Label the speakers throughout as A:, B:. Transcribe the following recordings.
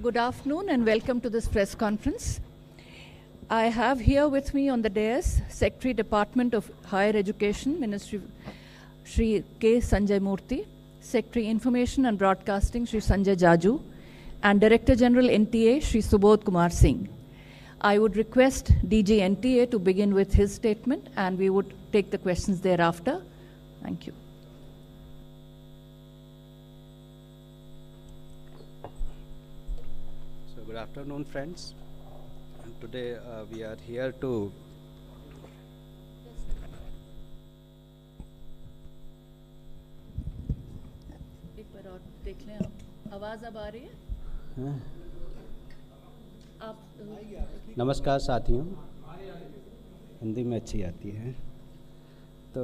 A: Good afternoon and welcome to this press conference. I have here with me on the dais Secretary Department of Higher Education, Ministry Shri K. Sanjay Murthy, Secretary Information and Broadcasting Shri Sanjay Jaju, and Director General NTA Shri Subodh Kumar Singh. I would request DG NTA to begin with his statement and we would take the questions thereafter. Thank you.
B: Good afternoon, friends. And today we are here to
A: एक बार और देख लें आप आवाज़ अब आ रही है आप
B: नमस्कार साथियों, हिंदी में अच्छी आती है तो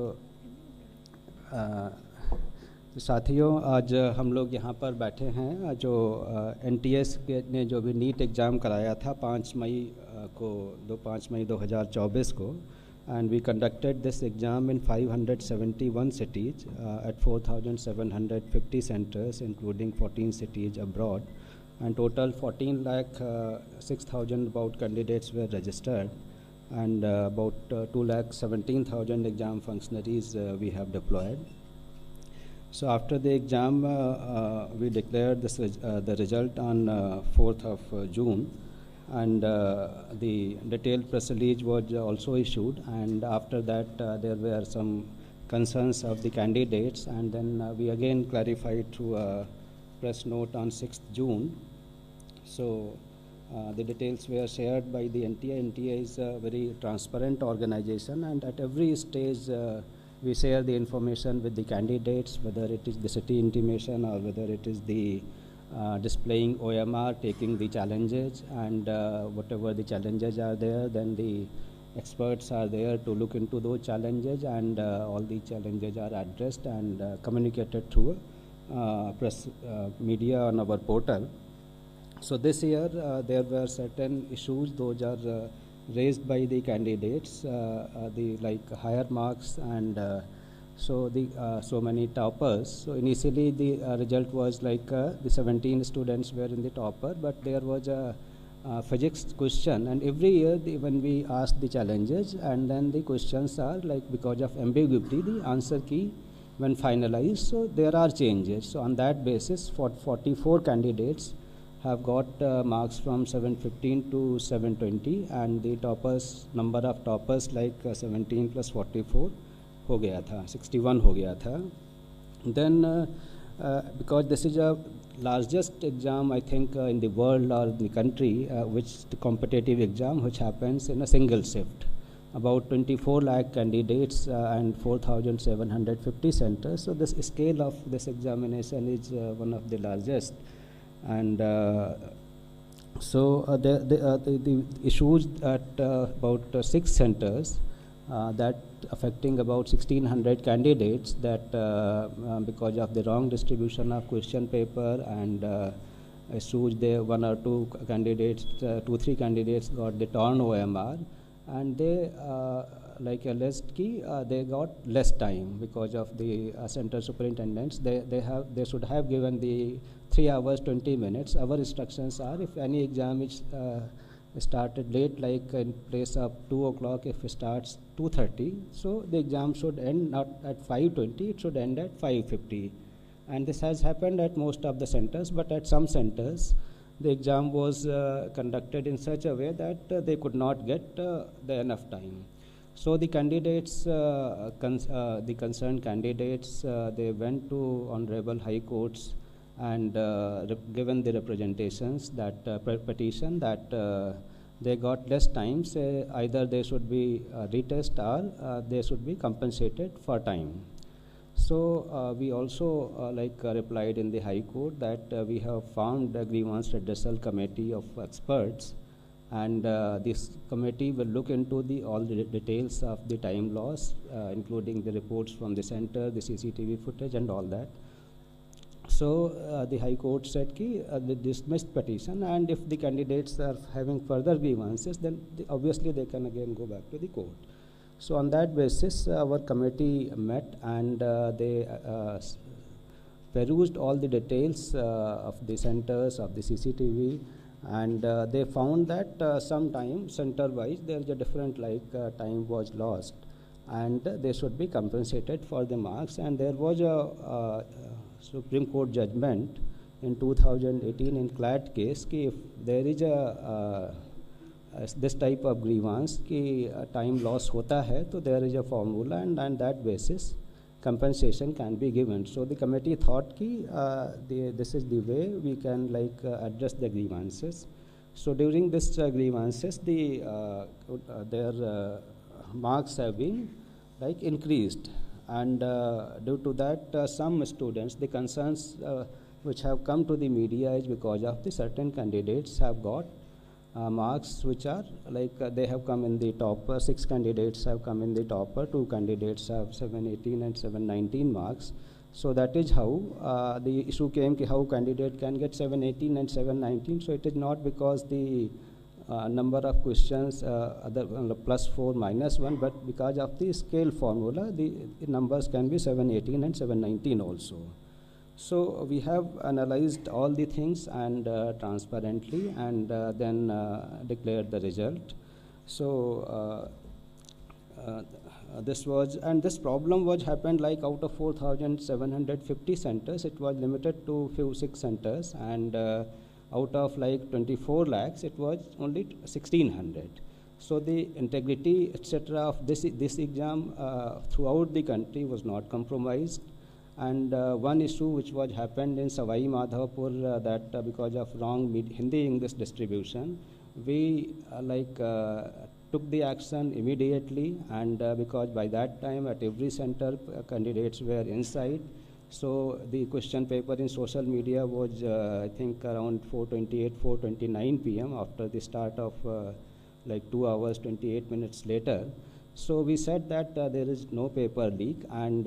B: साथियों, आज हम लोग यहाँ पर बैठे हैं जो NTS ने जो भी नीट एग्ज़ाम कराया था 5 मई 2024 को, and we conducted this exam in 571 cities at 4,750 centers including 14 cities abroad, and total 14 lakh 6,000 about candidates were registered, and about 2 lakh 17,000 exam functionaries we have deployed. So after the exam, we declared the result on 4th of June, and the detailed press release was also issued, and after that there were some concerns of the candidates, and then we again clarified through a press note on 6th June. So the details were shared by the NTA. NTA is a very transparent organization, and at every stage we share the information with the candidates, whether it is the city intimation or whether it is the displaying OMR, taking the challenges, and whatever the challenges are there, then the experts are there to look into those challenges, and all the challenges are addressed and communicated through press media on our portal. So this year there were certain issues, those are raised by the candidates, the like higher marks and so many toppers. So initially the result was like the 17 students were in the topper, but there was a physics question, and every year when we ask the challenges and then the questions are like, because of ambiguity, the answer key when finalized, so there are changes. So on that basis, 44 candidates have got marks from 715 to 720, and the toppers, number of toppers like 17 plus 44 हो गया था, 61 हो गया था. Then because this is a largest exam I think in the world or in the country, which the competitive exam which happens in a single shift, about 24 lakh candidates and 4,750 centers. So this scale of this examination is one of the largest. And so the issues at about 6 centers that affecting about 1,600 candidates, that because of the wrong distribution of question paper and issues there, 1 or 2 candidates, 2-3 candidates got the torn OMR, and they like a list key, they got less time because of the center superintendents. They should have given the 3 hours 20 minutes. Our instructions are, if any exam is started late, like in place of 2 o'clock, if it starts 2:30, so the exam should end not at 5:20, it should end at 5:50. And this has happened at most of the centers, but at some centers the exam was conducted in such a way that they could not get the enough time. So the candidates, the concerned candidates, they went to Honorable High Courts and given the representations that petition that they got less time, say either they should be retest or they should be compensated for time. So we also replied in the High Court that we have formed a grievance redressal committee of experts, and this committee will look into all the details of the time loss, including the reports from the center, the CCTV footage and all that. So the High Court said they dismissed petition, and if the candidates are having further grievances, then obviously they can again go back to the court. So on that basis, our committee met, and they perused all the details of the centers, of the CCTV, and they found that sometimes center-wise there is a different time was lost, and they should be compensated for the marks. And there was a Supreme Court judgment in 2018 in CLAT case कि if there is this type of grievance कि time loss होता है तो there is a formula, and that basis compensation can be given. So the committee thought कि this is the way we can address the grievances. So during this grievances, their marks have been increased, and due to that some students, the concerns which have come to the media is because of the certain candidates have got marks which are they have come in the topper. 6 candidates have come in the topper, 2 candidates have 718 and 719 marks. So that is how the issue came कि how candidate can get 718 and 719. So it is not because the number of questions other +4 -1, but because of the scale formula the numbers can be 718 and 719 also. So we have analyzed all the things and transparently, and then declared the result. So this problem was happened out of 4,750 centers, it was limited to few 6 centers, and out of 24 lakhs it was only 1,600. So the integrity etc. of this exam throughout the country was not compromised. And one issue which was happened in Savai Madhavpur, that because of wrong Hindi English distribution, we took the action immediately, and because by that time at every center candidates were inside. So the question paper in social media was I think around 4:28, 4:29 p.m. after the start of 2 hours 28 minutes later. So we said that there is no paper leak, and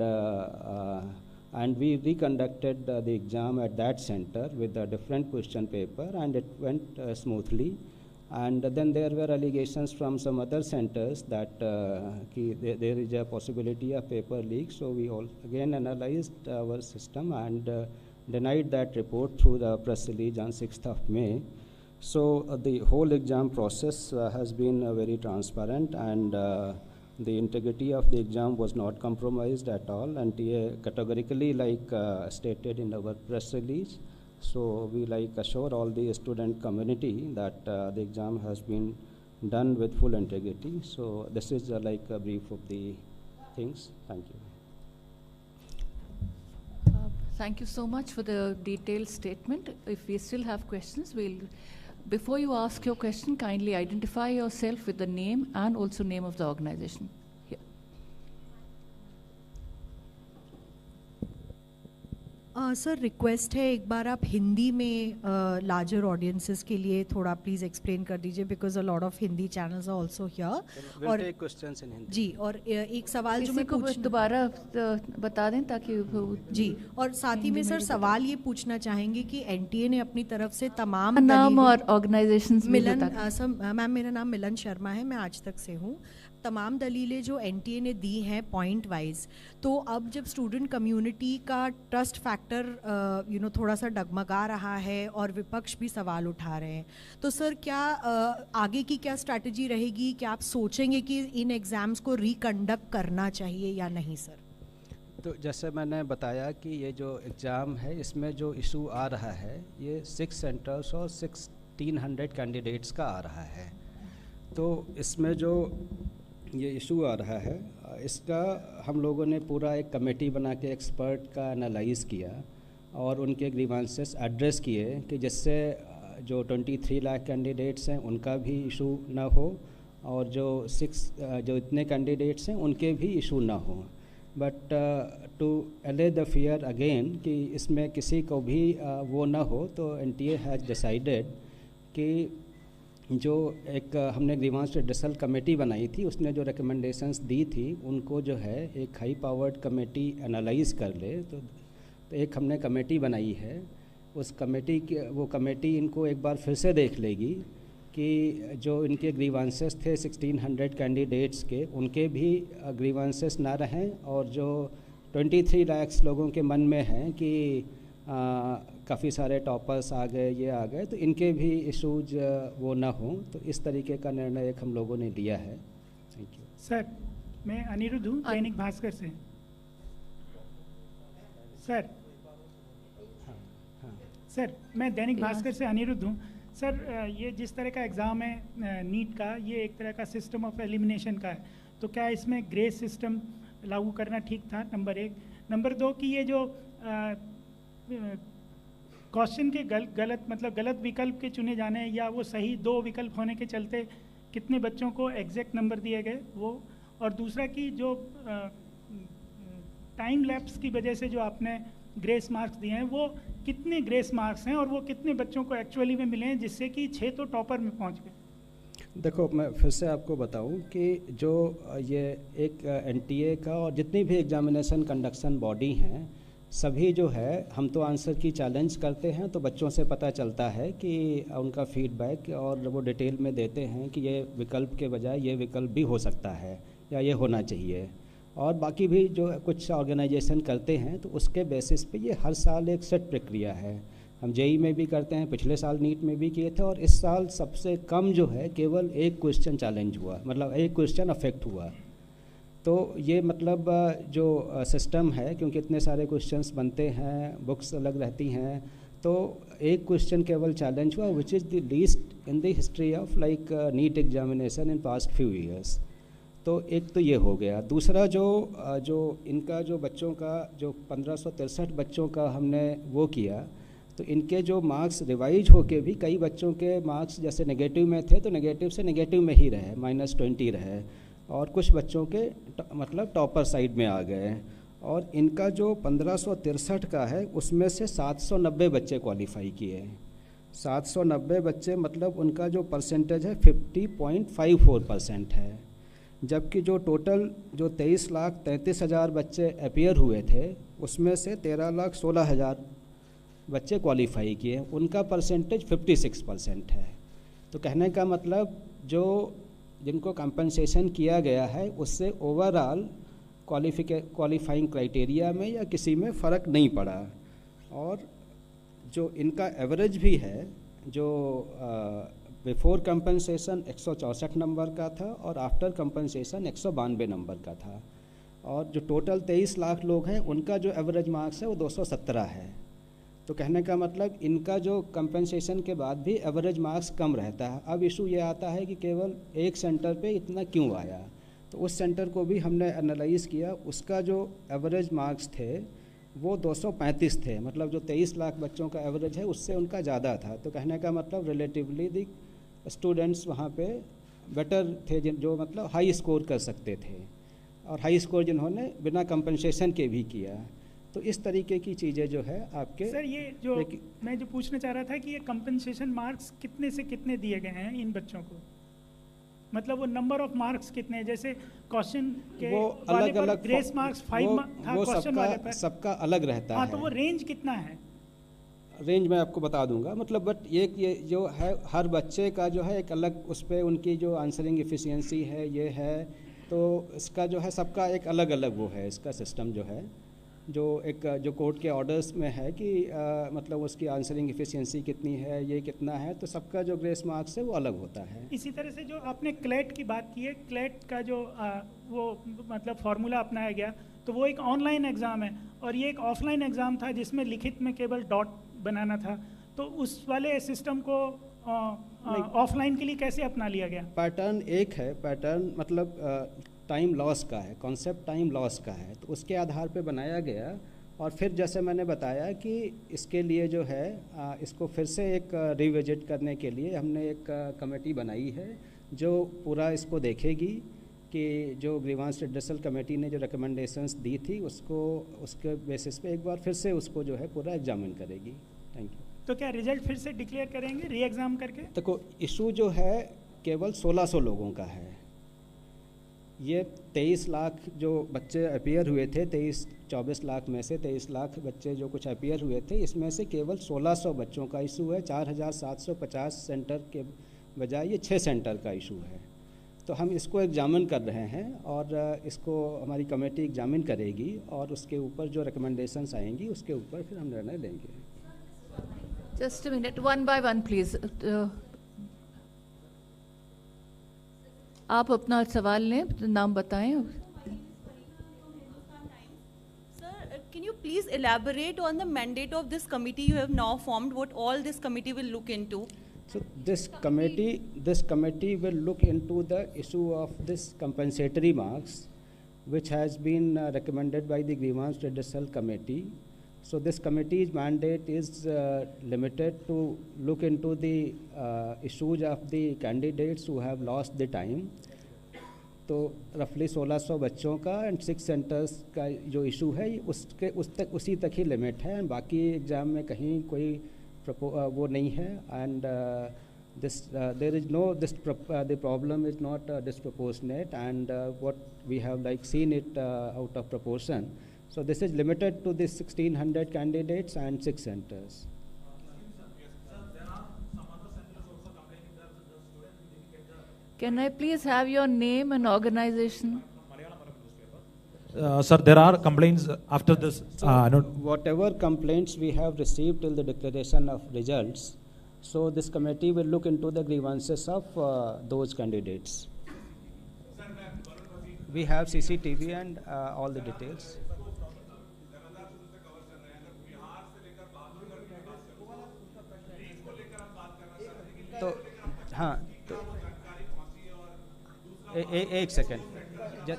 B: we reconducted the exam at that center with a different question paper, and it went smoothly. And then there were allegations from some other centers that there is a possibility of paper leak. So we all again analyzed our system and denied that report through the press release on 6th of May. So the whole exam process has been very transparent, and the integrity of the exam was not compromised at all, and categorically stated in our press release. So we assure all the student community that the exam has been done with full integrity. So this is a brief of the things. Thank you.
A: Thank you so much for the detailed statement. If we still have questions, before you ask your question, kindly identify yourself with the name and also name of the organization. Here.
C: Sir request है एक बार आप हिंदी में larger audiences के लिए थोड़ा please explain कर दीजिए, because a lot of Hindi channels are also here. और
B: क्वेश्चंस इन हिंदी
C: जी, और एक सवाल जो मैं
A: दोबारा बता दें ताकि
C: जी, और साथ ही में सर सवाल ये पूछना चाहेंगे कि एनटीए ने अपनी तरफ से तमाम
A: नाम और ऑर्गेनाइजेशंस
C: मैम मेरा नाम मिलन शर्मा है, मैं आज तक से हूँ. तमाम दलीलें जो एनटीए ने दी हैं पॉइंट वाइज, तो अब जब स्टूडेंट कम्युनिटी का ट्रस्ट फैक्टर थोड़ा सा डगमगा रहा है और विपक्ष भी सवाल उठा रहे हैं, तो सर क्या आगे की क्या स्ट्रैटेजी रहेगी? क्या आप सोचेंगे कि इन एग्ज़ाम्स को रिकंडक्ट करना चाहिए या नहीं सर?
B: तो जैसे मैंने बताया कि ये जो एग्ज़ाम है इसमें जो इशू आ रहा है ये 6 सेंटर्स और 1,600 कैंडिडेट्स का आ रहा है. तो इसमें जो ये इशू आ रहा है इसका हम लोगों ने पूरा एक कमेटी बना के एक्सपर्ट का एनालाइज़ किया और उनके ग्रीवांसेस एड्रेस किए कि जिससे जो 23 लाख कैंडिडेट्स हैं उनका भी इशू ना हो और जो इतने कैंडिडेट्स हैं उनके भी इशू ना हो. बट टू अले द फियर अगेन कि इसमें किसी को भी वो ना हो, तो एनटीए हैज़ डिसाइडेड कि जो एक हमने ग्रीवांस रिड्रेसल कमेटी बनाई थी उसने जो रिकमेंडेशंस दी थी उनको जो है एक हाई पावर्ड कमेटी एनालाइज़ कर ले. तो एक हमने कमेटी बनाई है, उस कमेटी के वो कमेटी इनको एक बार फिर से देख लेगी कि जो इनके ग्रीवांसेस थे 1,600 कैंडिडेट्स के उनके भी ग्रीवांसेस ना रहें और जो 23 लाख लोगों के मन में हैं कि काफ़ी सारे टॉपर्स आ गए, ये आ गए, तो इनके भी इशूज वो ना हों, तो इस तरीके का निर्णय एक हम लोगों ने लिया है। Thank you
D: sir. मैं अनिरुद्ध हूँ, दैनिक भास्कर से। सर सर मैं दैनिक भास्कर से अनिरुद्ध हूँ। सर ये जिस तरह का एग्ज़ाम है नीट का, ये एक तरह का सिस्टम ऑफ एलिमिनेशन का है, तो क्या इसमें ग्रेस सिस्टम लागू करना ठीक था? नंबर 1। नंबर 2 कि ये जो क्वेश्चन के गलत विकल्प के चुने जाने या वो सही 2 विकल्प होने के चलते कितने बच्चों को एग्जैक्ट नंबर दिए गए वो, और दूसरा कि जो टाइम लैप्स की वजह से जो आपने ग्रेस मार्क्स दिए हैं, वो कितने ग्रेस मार्क्स हैं और वो कितने बच्चों को एक्चुअली में मिले हैं, जिससे कि 6 तो टॉपर में पहुंच गए?
B: देखो, मैं फिर से आपको बताऊं कि जो ये एक एनटीए का और जितनी भी एग्जामिनेशन कंडक्शन बॉडी हैं, सभी जो है हम तो आंसर की चैलेंज करते हैं, तो बच्चों से पता चलता है कि उनका फीडबैक और वो डिटेल में देते हैं कि ये विकल्प के बजाय ये विकल्प भी हो सकता है या ये होना चाहिए। और बाकी भी जो कुछ ऑर्गेनाइजेशन करते हैं, तो उसके बेसिस पे ये हर साल एक सेट प्रक्रिया है। हम जेई में भी करते हैं, पिछले साल नीट में भी किए थे, और इस साल सबसे कम जो है केवल एक क्वेश्चन चैलेंज हुआ, मतलब एक क्वेश्चन अफेक्ट हुआ। तो ये मतलब जो सिस्टम है, क्योंकि इतने सारे क्वेश्चंस बनते हैं, बुक्स अलग रहती हैं, तो एक क्वेश्चन केवल चैलेंज हुआ, which is the least in the history of like NEET examination in past few years. तो एक तो ये हो गया। दूसरा जो इनका जो बच्चों का जो 1563 बच्चों का हमने वो किया, तो इनके जो मार्क्स रिवाइज होके भी कई बच्चों के मार्क्स जैसे नेगेटिव में थे, तो नेगेटिव से नेगेटिव में ही रहे, -20 रहे, और कुछ बच्चों के मतलब टॉपर साइड में आ गए। और इनका जो 1563 का है, उसमें से 790 बच्चे क्वालिफाई किए। 790 बच्चे मतलब उनका जो परसेंटेज है 50.54% है। जबकि जो टोटल जो 23,33,000 बच्चे अपीयर हुए थे, उसमें से 13,16,000 बच्चे क्वालिफाई किए, उनका परसेंटेज 56% है। तो कहने का मतलब जो जिनको कंपनसेशन किया गया है, उससे ओवरऑल क्वालिफाइंग क्राइटेरिया में या किसी में फ़र्क नहीं पड़ा। और जो इनका एवरेज भी है, जो बिफोर कंपनसेशन 164 नंबर का था और आफ्टर कंपनसेशन 192 नंबर का था। और जो टोटल 23 लाख लोग हैं, उनका जो एवरेज मार्क्स है वो 217 है। तो कहने का मतलब इनका जो कंपनसेशन के बाद भी एवरेज मार्क्स कम रहता है। अब इशू ये आता है कि केवल एक सेंटर पे इतना क्यों आया, तो उस सेंटर को भी हमने एनालाइज़ किया। उसका जो एवरेज मार्क्स थे वो 235 थे, मतलब जो 23 लाख बच्चों का एवरेज है उससे उनका ज़्यादा था। तो कहने का मतलब रिलेटिवली दी स्टूडेंट्स वहाँ पे बेटर थे, जो मतलब हाई स्कोर कर सकते थे, और हाई स्कोर जिन्होंने बिना कंपनसेशन के भी किया। तो इस तरीके की चीज़ें जो है आपके।
D: सर ये जो मैं जो पूछना चाह रहा था कि ये कंपनसेशन मार्क्स कितने से कितने दिए गए हैं इन बच्चों को, मतलब वो नंबर ऑफ मार्क्स कितने हैं? जैसे क्वेश्चन के
B: वो
D: वाले
B: अलग अलग
D: ग्रेस मार्क्स 5 था क्वेश्चन वाले पर,
B: सबका अलग रहता है।
D: तो वो रेंज कितना है?
B: रेंज मैं आपको बता दूंगा, मतलब बट ये जो है हर बच्चे का जो है एक अलग उस पर उनकी जो आंसरिंग एफिशिएंसी है ये है, तो इसका जो है सबका एक अलग अलग वो है इसका सिस्टम जो है, जो एक जो कोर्ट के ऑर्डर्स में है कि मतलब उसकी आंसरिंग एफिशिएंसी कितनी है, ये कितना है, तो सबका जो ग्रेस मार्क्स है वो अलग होता है।
D: इसी तरह से जो आपने क्लेट की बात की है, क्लेट का जो वो मतलब फार्मूला अपनाया गया, तो वो एक ऑनलाइन एग्ज़ाम है और ये एक ऑफलाइन एग्ज़ाम था जिसमें लिखित में केवल डॉट बनाना था। तो उस वाले सिस्टम को ऑफलाइन के लिए कैसे अपना लिया गया?
B: पैटर्न एक है, पैटर्न मतलब टाइम लॉस का है, कॉन्सेप्ट टाइम लॉस का है, तो उसके आधार पे बनाया गया। और फिर जैसे मैंने बताया कि इसके लिए जो है इसको फिर से एक रिविजिट करने के लिए हमने एक कमेटी बनाई है जो पूरा इसको देखेगी कि जो ग्रीवांस रिड्रेसल कमेटी ने जो रिकमेंडेशंस दी थी उसको उसके बेसिस पे एक बार फिर से उसको जो है पूरा एग्जामिन करेगी। Thank you.
D: तो क्या रिजल्ट फिर से डिक्लेयर करेंगे री एग्ज़ाम करके?
B: देखो, इशू जो है केवल 1600 लोगों का है। ये 23 लाख जो बच्चे अपीयर हुए थे, 24 लाख में से 23 लाख बच्चे जो कुछ अपीयर हुए थे, इसमें से केवल 1600 बच्चों का इशू है। 4750 सेंटर के बजाय ये 6 सेंटर का इशू है। तो हम इसको एग्जामिन कर रहे हैं और इसको हमारी कमेटी एग्जामिन करेगी और उसके ऊपर जो रिकमेंडेशंस आएंगी उसके ऊपर फिर हम निर्णय लेंगे.
A: Just a minute, one by one, please. आप अपना सवाल लें, नाम बताएं.
E: Sir, can you please elaborate on the mandate of this committee you have now formed? What all this committee will look into?
B: So this committee will look into the issue of this compensatory marks, which has been recommended by the Grievance Redressal Committee. So this committee's mandate is limited to look into the issues of the candidates who have lost the time. तो रफली 1600 बच्चों का and 6 centres का जो issue है उसी तक ही limit है, एंड बाकी एग्ज़ाम में कहीं कोई वो नहीं है. And there is no the problem is not disproportionate, and what we have like seen it out of proportion. So this is limited to the 1600 candidates and 6 centers.
A: Can I please have your name and organization?
F: Sir, there are complaints after this.
B: Whatever complaints we have received till the declaration of results, so this committee will look into the grievances of those candidates. We have CCTV and all the details. तो हाँ, तो एक second,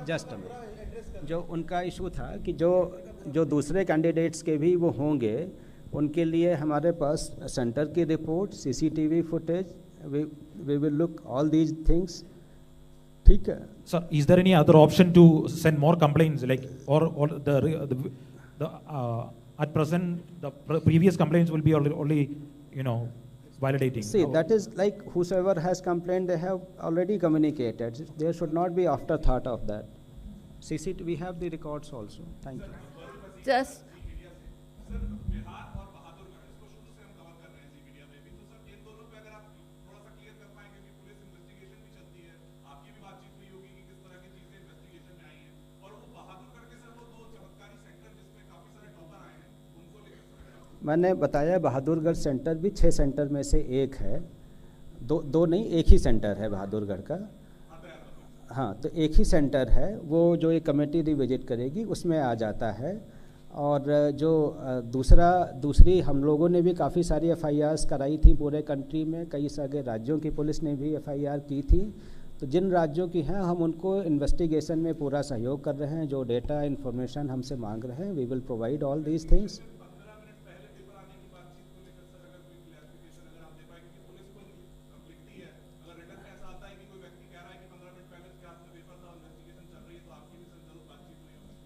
B: just a minute. जो उनका issue था कि जो दूसरे कैंडिडेट्स के भी वो होंगे, उनके लिए हमारे पास सेंटर की report, CCTV footage, we will look all these things. ठीक है.
F: Sir, is there any other option to send more complaints, like or the at present the previous complaints will be only validating?
B: See, that is like whosoever has complained, they have already communicated. There should not be afterthought of that. CCTV, we have the records also. Thank you.
A: Just.
B: मैंने बताया Bahadurgarh centre भी 6 centre में से एक है, दो नहीं, एक ही सेंटर है बहादुरगढ़ का. हाँ, तो एक ही सेंटर है, वो जो ये कमेटी रिविजिट करेगी उसमें आ जाता है. और जो दूसरी हम लोगों ने भी काफ़ी सारी FIRs कराई थी पूरे कंट्री में, कई सारे राज्यों की पुलिस ने भी FIR की थी. तो जिन राज्यों की हैं हम उनको इन्वेस्टिगेशन में पूरा सहयोग कर रहे हैं. जो डेटा इन्फॉर्मेशन हमसे मांग रहे हैं, we will provide all these things.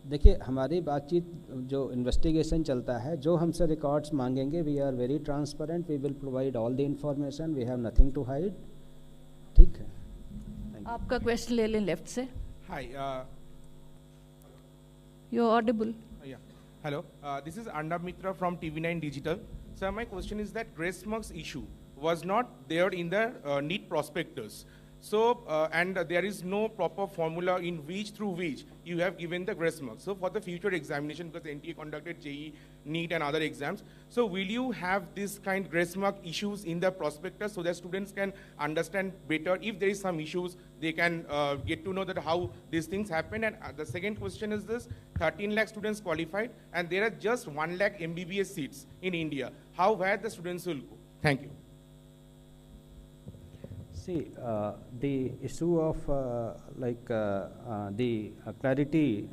B: देखिए, हमारी बातचीत जो इन्वेस्टिगेशन चलता है, जो हमसे रिकॉर्ड्स मांगेंगे, we are very transparent, we will provide all the information, we have nothing to hide. ठीक है.
A: आपका क्वेश्चन ले लें लेफ्ट से.
G: Hi,
A: you are audible.
G: hello, this is Arnab Mitra from TV9 Digital. Sir, my question is that grace marks issue was not there in the NEET prospectus. So, and there is no proper formula in which through which you have given the grace marks. So, for the future examination, because NTA conducted JEE, NEET and other exams, so will you have this kind grace mark issues in the prospectus so that students can understand better? If there is some issues, they can get to know that how these things happen. And the second question is this: 13 lakh students qualified, and there are just 1 lakh MBBS seats in India. How where the students will go? Thank you.
B: See, the issue of the clarity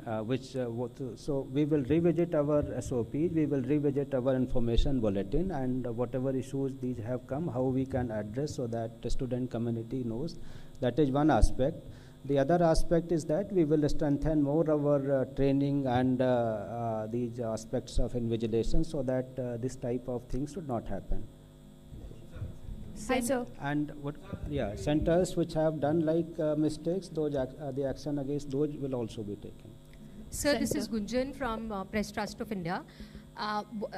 B: so we will revisit our SOPs, we will revisit our information bulletin, and whatever issues these have come, how we can address so that the student community knows. That is one aspect. The other aspect is that we will strengthen more our training and these aspects of invigilation so that this type of things should not happen.
H: Hi, sir.
B: And centers which have done like mistakes, those the action against those will also be taken.
H: Sir, this is Gunjan from Press Trust of India.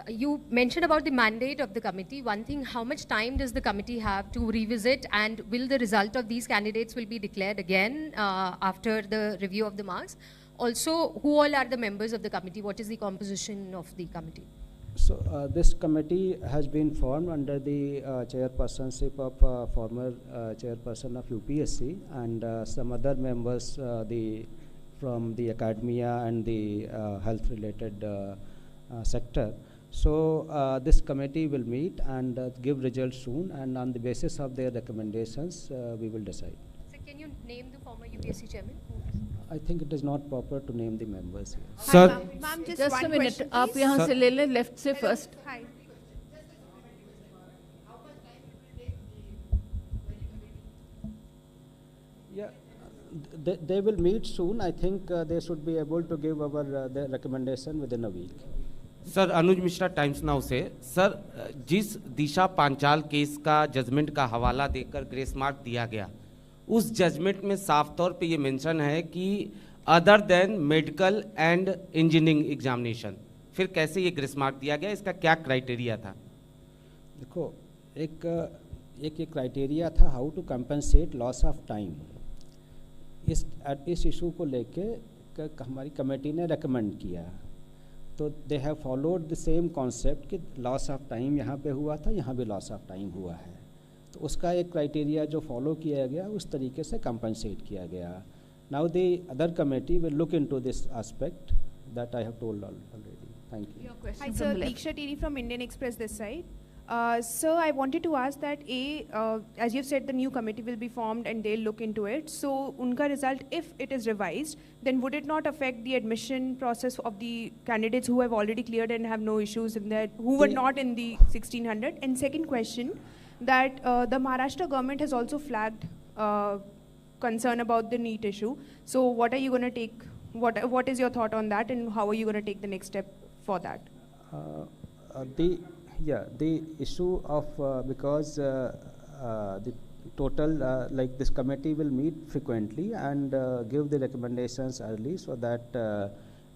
H: You mentioned about the mandate of the committee. One thing, how much time does the committee have to revisit, and will the result of these candidates will be declared again after the review of the marks? Also, who all are the members of the committee? What is the composition of the committee?
B: So this committee has been formed under the chairpersonship of former chairperson of UPSC and some other members from the academia and the health related sector. So this committee will meet and give results soon, and on the basis of their recommendations we will decide.
H: So can you name the former UPSC chairman?
B: I think it is not proper to name the members here.
I: Sir,
C: Ma'am,
A: Just
C: one
A: a minute,
C: question,
A: आप
C: please.
A: यहाँ
I: Sir.
A: से ले लें left से first.
C: Hi.
B: Yeah, they will meet soon. I think they should be able to give our their recommendation within a week.
I: Sir Anuj Mishra times now से sir जिस दिशा Panchal case का judgement का हवाला देकर ग्रेस मार्क दिया गया, उस जजमेंट में साफ तौर पे ये मेंशन है कि other than medical and engineering examination, फिर कैसे ये ग्रेस मार्क दिया गया, इसका क्या क्राइटेरिया था?
B: देखो, एक क्राइटेरिया था how to compensate loss of time. इस इशू को लेके हमारी कमेटी ने रेकमेंड किया, तो they have followed the same concept कि लॉस ऑफ टाइम यहाँ पे हुआ था, यहाँ भी लॉस ऑफ टाइम हुआ है, तो उसका एक क्राइटेरिया जो फॉलो किया गया उस तरीके से कंपनसेट किया गया. Now the other committee will look into this aspect that I have told already. Thank you.
A: Your
J: Hi
A: question
J: sir,
A: from left.
J: Deeksha Tiri from Indian Express this side. Sir, I wanted to ask that as you've said, the new committee will be formed and they'll look into it. So, unka result, if it is revised, then would it not affect the admission process of the candidates who have already cleared and have no issues in that, who were not in the 1600? And second question, that the Maharashtra government has also flagged concern about the NEET issue. So, what are you going to take? What is your thought on that, and how are you going to take the next step for that?
B: The issue of because the total like this committee will meet frequently and give the recommendations early, so that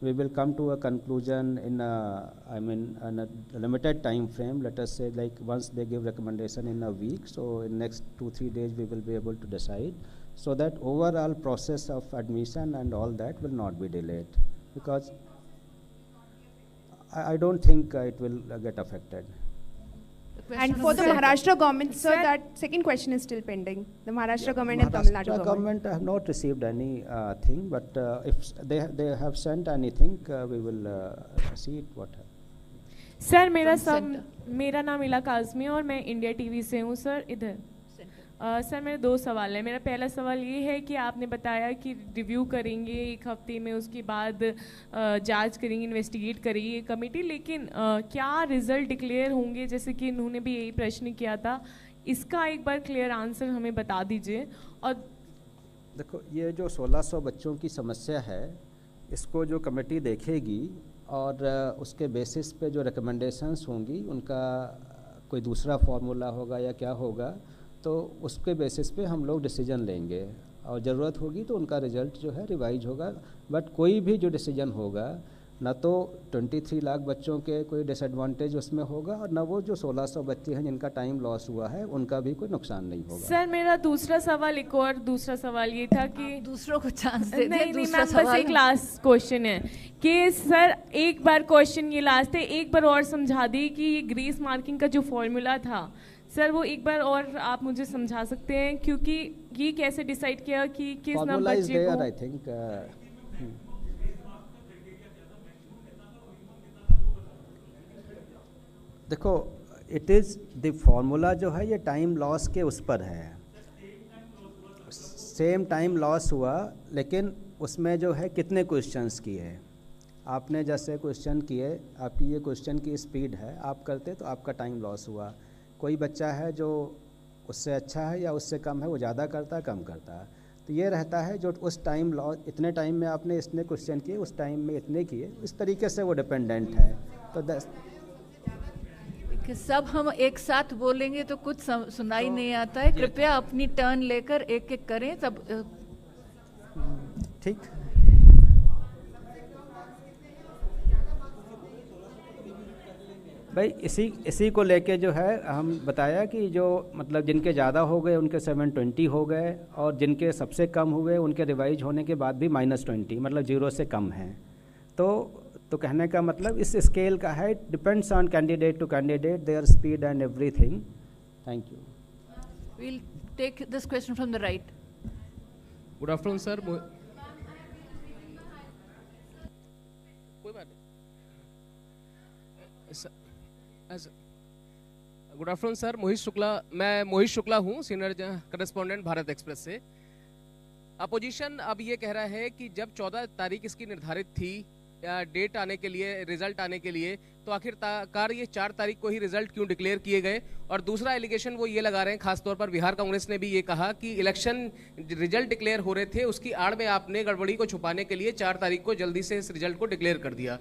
B: we will come to a conclusion in in a limited time frame. Let us say, like, once they give recommendation in a week, so in next 2-3 days we will be able to decide, so that overall process of admission and all that will not be delayed, because I don't think it will get affected.
J: And for the Maharashtra government, sir, that second question is still pending. The Maharashtra government and Tamil Nadu
B: Maharashtra
J: government.
B: have not received any thing, but if they have sent anything, we will see it what happens.
K: Sir मेरा नाम इला काज़मी है और मैं India TV से हूँ sir इधर. Sir मेरे दो सवाल हैं. मेरा पहला सवाल ये है कि आपने बताया कि रिव्यू करेंगे 1 हफ्ते में, उसके बाद जांच करेंगे, इन्वेस्टिगेट करेगी ये कमेटी, लेकिन क्या रिजल्ट डिक्लेयर होंगे, जैसे कि इन्होंने भी यही प्रश्न किया था, इसका एक बार क्लियर आंसर हमें बता दीजिए. और
B: देखो, ये जो 1600 बच्चों की समस्या है, इसको जो कमेटी देखेगी और उसके बेसिस पे जो रिकमेंडेशंस होंगी, उनका कोई दूसरा फार्मूला होगा या क्या होगा, तो उसके बेसिस पे हम लोग डिसीजन लेंगे, और ज़रूरत होगी तो उनका रिजल्ट जो है रिवाइज होगा. बट कोई भी जो डिसीजन होगा, ना तो 23 लाख बच्चों के कोई डिसएडवांटेज उसमें होगा, और ना वो जो 1600 बच्चे हैं जिनका टाइम लॉस हुआ है उनका भी कोई नुकसान नहीं होगा.
K: सर मेरा दूसरा सवाल ये था कि
A: दूसरों को चांस दे
K: नहीं मैम, बस एक लास्ट क्वेश्चन है कि सर एक बार क्वेश्चन ये लास्ट है, एक बार और समझा दी कि ये ग्रेस मार्किंग का जो फॉर्मूला था सर, वो एक बार और आप मुझे समझा सकते हैं, क्योंकि ये कैसे डिसाइड किया कि किस नंबर बच्चे को.
B: आई थिंक देखो, इट इज़ द फॉर्मूला जो है ये टाइम लॉस के उस पर है. सेम टाइम लॉस हुआ, लेकिन उसमें जो है कितने क्वेश्चंस किए. आपने जैसे क्वेश्चन किए, आपकी ये क्वेश्चन की स्पीड है, आप करते तो आपका टाइम लॉस हुआ. कोई बच्चा है जो उससे अच्छा है या उससे कम है, वो ज़्यादा करता है कम करता है, तो ये रहता है जो उस टाइम लॉस, इतने टाइम में आपने इतने क्वेश्चन किए, उस टाइम में इतने किए, इस तरीके से वो डिपेंडेंट है. तो
A: सब हम एक साथ बोलेंगे तो कुछ सुनाई नहीं आता है. कृपया अपनी टर्न लेकर एक एक करें, तब
B: ठीक. भाई इसी को लेके जो है हम बताया कि जो मतलब जिनके ज़्यादा हो गए उनके 720 हो गए, और जिनके सबसे कम हुए उनके रिवाइज होने के बाद भी -20, मतलब 0 से कम हैं। तो कहने का मतलब इस स्केल का है, it depends on candidate to candidate, their speed and everything. Thank you.
A: We'll take this question from the right.
L: Good afternoon, sir. कोई बात नहीं। गुड आफ्टरनून सर, मैं मोहित शुक्ला हूँ, सीनियर करस्पॉन्डेंट भारत एक्सप्रेस से। अपोजिशन अब ये कह रहा है कि जब 14 तारीख इसकी निर्धारित थी डेट आने के लिए, रिजल्ट आने के लिए, तो आखिरकार ये 4 तारीख को ही रिजल्ट क्यों डिक्लेयर किए गए? और दूसरा एलिगेशन वो ये लगा रहे हैं, खासतौर पर बिहार कांग्रेस ने भी ये कहा कि इलेक्शन रिजल्ट डिक्लेयर हो रहे थे, उसकी आड़ में आपने गड़बड़ी को छुपाने के लिए 4 तारीख को जल्दी से इस रिजल्ट को डिक्लेयर कर दिया।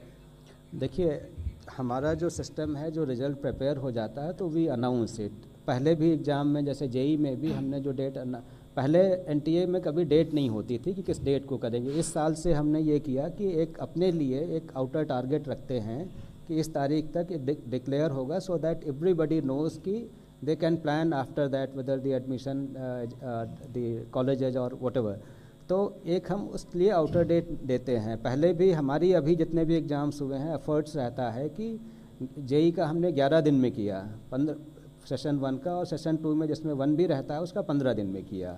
B: देखिए, हमारा जो सिस्टम है, जो रिज़ल्ट प्रिपेयर हो जाता है तो वी अनाउंस इट। पहले भी एग्ज़ाम में, जैसे जेई में भी हमने जो डेट, पहले एनटीए में कभी डेट नहीं होती थी कि किस डेट को करेंगे। इस साल से हमने ये किया कि एक अपने लिए एक आउटर टारगेट रखते हैं कि इस तारीख तक डिक्लेयर होगा, सो दैट एवरीबडी नोज़ कि they can plan after that whether the admission the colleges और व्हाटएवर। तो एक हम उसके लिए आउटर डेट देते हैं। पहले भी हमारी अभी जितने भी एग्ज़ाम्स हुए हैं, एफर्ट्स रहता है कि जेई का हमने 11 दिन में किया, 15 सेशन 1 का, और सेशन 2 में जिसमें 1 भी रहता है उसका 15 दिन में किया।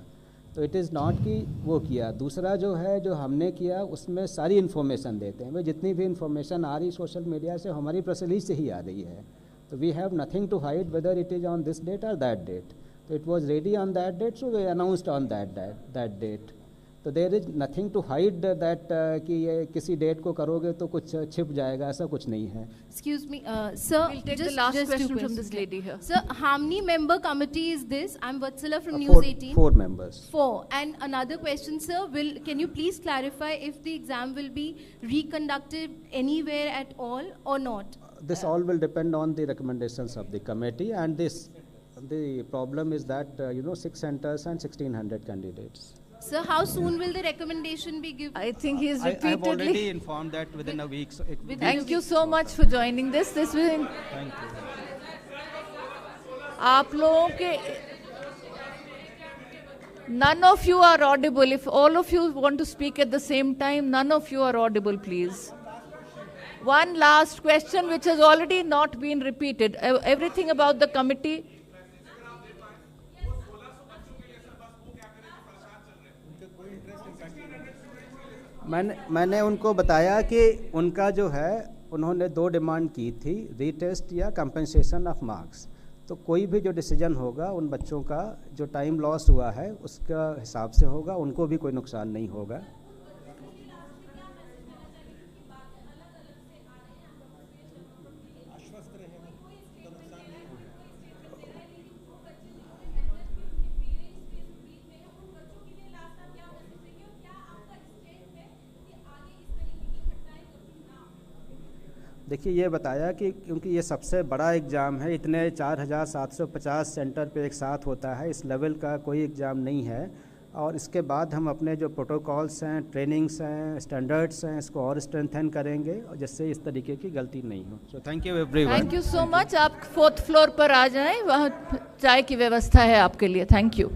B: तो इट इज़ नॉट कि वो किया। दूसरा जो है, जो हमने किया उसमें सारी इन्फॉर्मेशन देते हैं। भाई जितनी भी इन्फॉर्मेशन आ रही सोशल मीडिया से, हमारी प्रेस रिलीज से ही आ रही है। तो we have nothing to hide whether it is on this date और दैट डेट। तो it was ready on that date, so we announced on that date. तो there is nothing to hide that कि ये किसी date को करोगे तो कुछ छिप जाएगा, ऐसा कुछ नहीं है।
M: Excuse me, sir.
A: We'll take the last question from this lady here.
M: Sir, how many member committee is this? I'm Vatsala from News 18.
B: 4 members.
M: 4. And another question, sir. Can you please clarify if the exam will be reconducted anywhere at all or not?
B: This all will depend on the recommendations of the committee, and the problem is that 6 centers and 1,600 candidates.
M: Sir, how soon will the recommendation be given?
A: I think he is repeatedly.
B: I have already informed that within a week. So
A: thank you so much for joining this. This will.
B: Thank you.
A: आप लोगों के none of you are audible. If all of you want to speak at the same time, none of you are audible, please. One last question which has already not been repeated. Everything about the committee.
B: मैंने उनको बताया कि उनका जो है, उन्होंने 2 demand की थी, रीटेस्ट या कंपनसेशन ऑफ मार्क्स। तो कोई भी जो डिसीजन होगा उन बच्चों का जो टाइम लॉस हुआ है उसका हिसाब से होगा, उनको भी कोई नुकसान नहीं होगा। देखिए, ये बताया कि क्योंकि ये सबसे बड़ा एग्ज़ाम है, इतने 4,750 सेंटर पे एक साथ होता है, इस लेवल का कोई एग्ज़ाम नहीं है। और इसके बाद हम अपने जो प्रोटोकॉल्स हैं, ट्रेनिंग्स हैं, स्टैंडर्ड्स हैं, इसको और स्ट्रेंथन करेंगे और जिससे इस तरीके की गलती नहीं हो। So thank you everyone.
A: Thank you so much. आप 4th फ्लोर पर आ जाएं, वहाँ चाय की व्यवस्था है आपके लिए। Thank you.